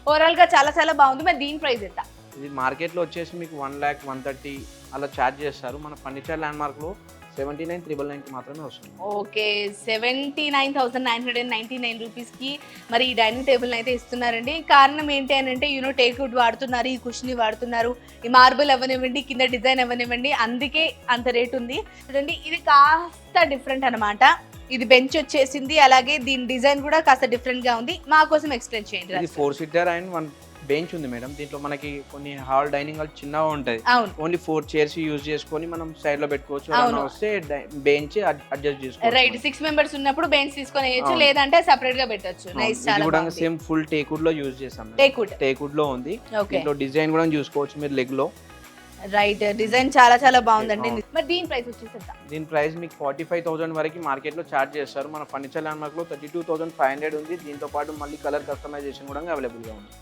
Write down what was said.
Overall గా చాలా చాలా బాగుంది. మరి దీని ప్రైస్ ఎంత? ఇది మార్కెట్లో వచ్చేసి మీకు 1,00,000 130 అలా ఛార్జ్ చేస్తారు. మన ఫర్నిచర్ ల్యాండ్ మార్క్లో 79,999కి మాత్రమే వస్తుంది. ఓకే, 79,999 రూపీస్కి మరి ఈ డైనింగ్ టేబుల్ అయితే ఇస్తున్నారండి. కారణం ఏంటి అని అంటే టేక్ వుడ్ వాడుతున్నారు, ఈ కుషన్ వాడుతున్నారు, ఈ మార్బుల్ అవ్వనివ్వండి, కింద డిజైన్ అవ్వనివ్వండి, అందుకే అంత రేట్ ఉంది. చూడండి ఇది కాస్త డిఫరెంట్ అనమాట. ఇది బెంచ్ వచ్చేసింది, అలాగే దీని డిజైన్ కూడా కాస్త డిఫరెంట్ గా ఉంది. మా కోసం ఎక్స్ప్లెయిన్ చేయండి. ఇది 4 సీటర్ అండ్ 1 బెంచ్ ఉంది మేడం. దీంట్లో మనకి కొన్ని హాల్ డైనింగ్ హాల్ చిన్నగా ఉంటుంది. అవును, ఓన్లీ 4 చైర్స్ యూజ్ చేసుకొని మనం సైడ్ లో పెట్టుకోవచ్చు. వస్తే బెంచ్ అడ్జస్ట్ చేసుకోవచ్చు. రైట్, 6 మెంబర్స్ ఉన్నప్పుడు బెంచ్ తీసుకొని వేయచ్చు, లేదంటే సెపరేట్ గా పెట్టొచ్చు. నైస్, ఇది చాలా కూడా బాగుంది. సేమ్ ఫుల్ టేక్వుడ్ లో యూజ్ చేసాం. టేక్వుడ్ లో ఉంది. ఓకే, దీంట్లో డిజైన్ కూడా చూసుకోవచ్చు మీరు లెగ్ లో. రైట్, డిజైన్ చాలా చాలా బాగుందండి. మరి దీని ప్రైస్ వచ్చేసి ఎంత? దీని ప్రైస్ మీకు 45,000 వరకు మార్కెట్ లో చార్జ్ చేస్తారు. మన ఫర్నిచర్ ల్యాండ్ మార్క్ లో 32,500 ఉంది. దీంతో పాటు మళ్ళీ కలర్ కస్టమైజేషన్ కూడా అవైలబుల్ గా ఉంది.